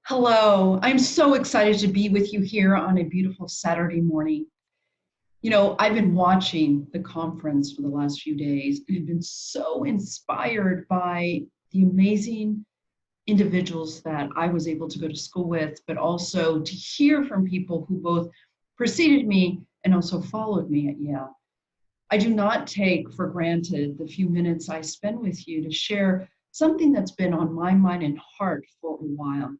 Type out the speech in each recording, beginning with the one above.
Hello, I'm so excited to be with you here on a beautiful Saturday morning. You know, I've been watching the conference for the last few days and have been so inspired by the amazing individuals that I was able to go to school with, but also to hear from people who both preceded me and also followed me at Yale. I do not take for granted the few minutes I spend with you to share something that's been on my mind and heart for a while.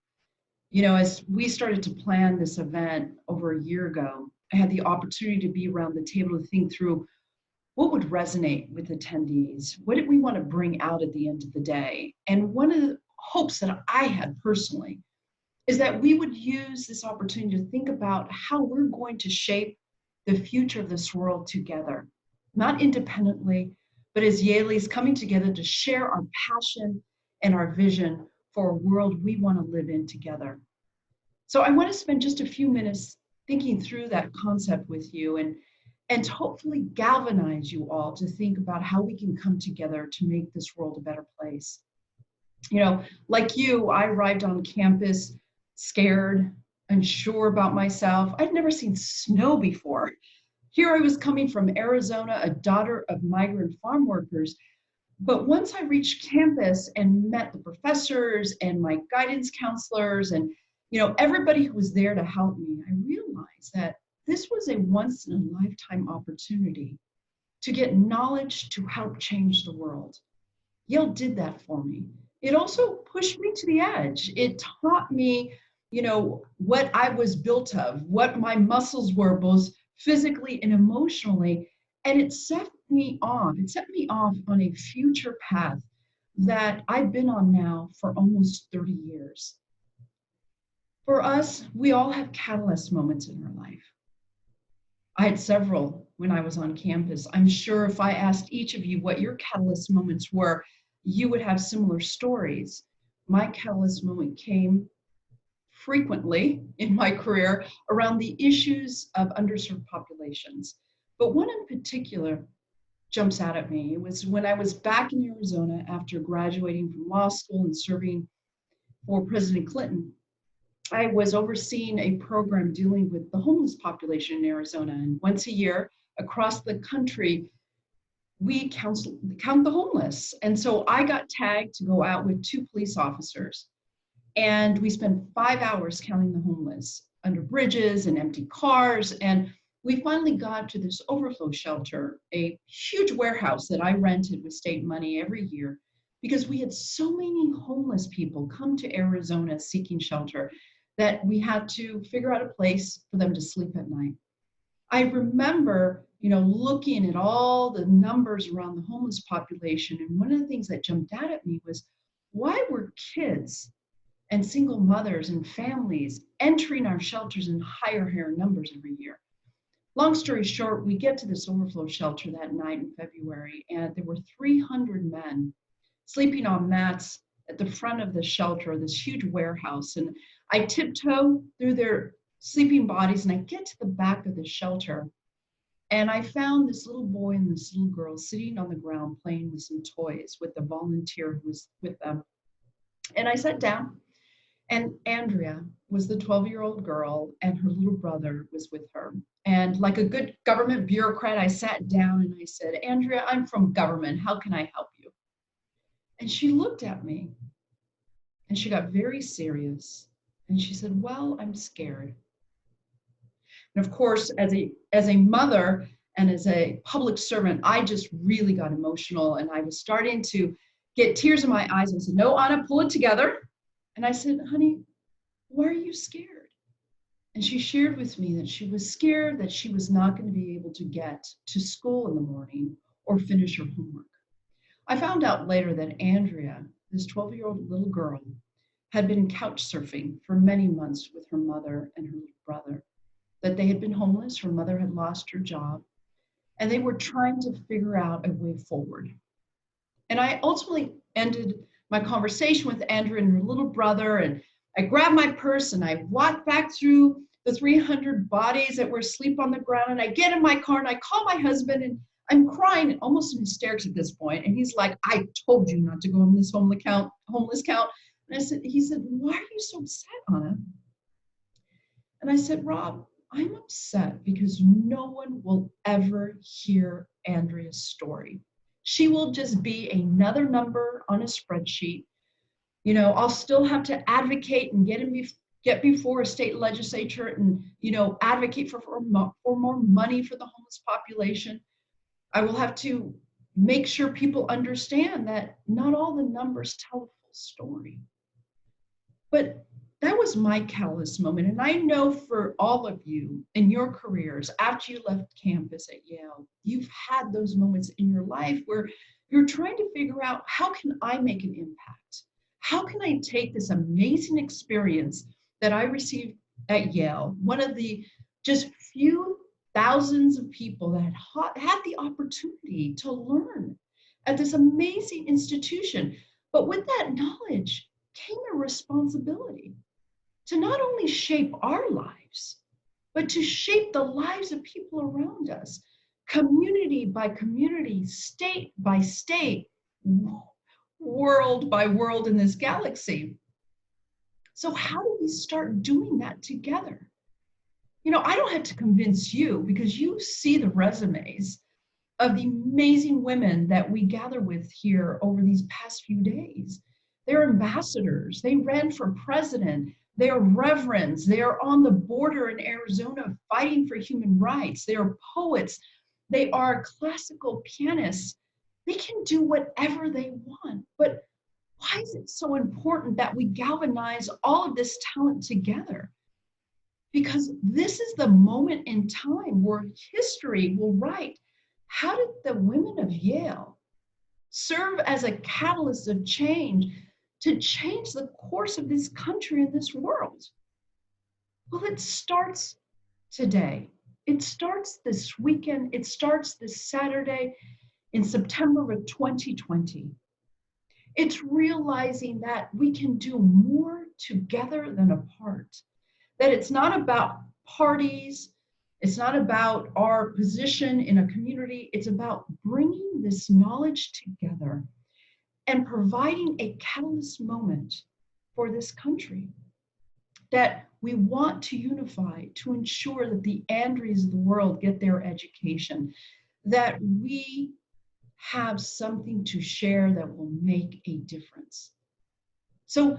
You know, as we started to plan this event over a year ago, I had the opportunity to be around the table to think through what would resonate with attendees. What did we want to bring out at the end of the day? And one of the hopes that I had personally is that we would use this opportunity to think about how we're going to shape the future of this world together, not independently, but as Yaleys coming together to share our passion and our vision for a world we want to live in together. So I want to spend just a few minutes thinking through that concept with you and to hopefully galvanize you all to think about how we can come together to make this world a better place. You know, like you, I arrived on campus scared, unsure about myself. I'd never seen snow before. Here I was coming from Arizona, a daughter of migrant farm workers. But once I reached campus and met the professors and my guidance counselors and everybody who was there to help me, I realized that this was a once in a lifetime opportunity to get knowledge to help change the world. Yale did that for me. It also pushed me to the edge. It taught me, what I was built of, what my muscles were, both physically and emotionally. And it set me off. It set me off on a future path that I've been on now for almost 30 years. For us, we all have catalyst moments in our life. I had several when I was on campus. I'm sure if I asked each of you what your catalyst moments were, you would have similar stories. My catalyst moment came frequently in my career around the issues of underserved populations. But one in particular jumps out at me. It was when I was back in Arizona after graduating from law school and serving for President Clinton. I was overseeing a program dealing with the homeless population in Arizona. And once a year across the country, we count the homeless. And so I got tagged to go out with 2 police officers. And we spent 5 hours counting the homeless under bridges and empty cars. And we finally got to this overflow shelter, a huge warehouse that I rented with state money every year because we had so many homeless people come to Arizona seeking shelter that we had to figure out a place for them to sleep at night. I remember, looking at all the numbers around the homeless population, and one of the things that jumped out at me was, why were kids and single mothers and families entering our shelters in higher numbers every year? Long story short, we get to this overflow shelter that night in February, and there were 300 men sleeping on mats at the front of the shelter, this huge warehouse. And I tiptoe through their sleeping bodies and I get to the back of the shelter. And I found this little boy and this little girl sitting on the ground playing with some toys with the volunteer who was with them. And I sat down, and Andrea was the 12-year-old girl, and her little brother was with her. And like a good government bureaucrat, I sat down and I said, Andrea, I'm from government. How can I help you? And she looked at me and she got very serious. And she said, well, I'm scared. And of course, as a mother and as a public servant, I just really got emotional and I was starting to get tears in my eyes and said, no, Anna, pull it together. And I said, honey, why are you scared? And she shared with me that she was scared that she was not going to be able to get to school in the morning or finish her homework. I found out later that Andrea, this 12-year-old little girl, had been couch surfing for many months with her mother and her little brother, that they had been homeless, her mother had lost her job, and they were trying to figure out a way forward. And I ultimately ended my conversation with Andrea and her little brother, and I grabbed my purse and I walked back through the 300 bodies that were asleep on the ground. And I get in my car and I call my husband and I'm crying, almost in hysterics at this point. And he's like, I told you not to go on this homeless count. And he said, why are you so upset, Anna? And I said, Rob, I'm upset because no one will ever hear Andrea's story. She will just be another number on a spreadsheet. You know, I'll still have to advocate and get before a state legislature and, you know, advocate for more money for the homeless population. I will have to make sure people understand that not all the numbers tell a full story. But that was my catalyst moment. And I know for all of you in your careers, after you left campus at Yale, you've had those moments in your life where you're trying to figure out, how can I make an impact? How can I take this amazing experience that I received at Yale, one of the just few thousands of people that had the opportunity to learn at this amazing institution. But with that knowledge came a responsibility to not only shape our lives, but to shape the lives of people around us, community by community, state by state, world by world in this galaxy. So how do we start doing that together? You know, I don't have to convince you, because you see the resumes of the amazing women that we gather with here over these past few days. They're ambassadors, they ran for president, they are reverends, they are on the border in Arizona fighting for human rights, they are poets, they are classical pianists. They can do whatever they want. But why is it so important that we galvanize all of this talent together? Because this is the moment in time where history will write, how did the women of Yale serve as a catalyst of change to change the course of this country and this world? Well, it starts today. It starts this weekend. It starts this Saturday in September of 2020. It's realizing that we can do more together than apart. That it's not about parties, it's not about our position in a community, it's about bringing this knowledge together and providing a catalyst moment for this country. That we want to unify to ensure that the Andreas of the world get their education, that we have something to share that will make a difference. So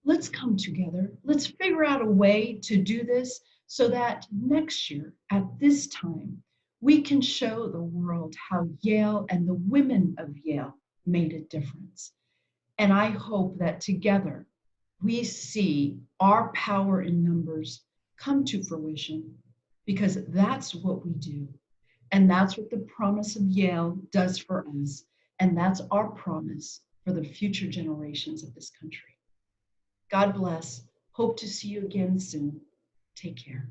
let's come together. Let's figure out a way to do this so that next year at this time, we can show the world how Yale and the women of Yale made a difference. And I hope that together we see our power in numbers come to fruition, because that's what we do. And that's what the promise of Yale does for us. And that's our promise for the future generations of this country. God bless. Hope to see you again soon. Take care.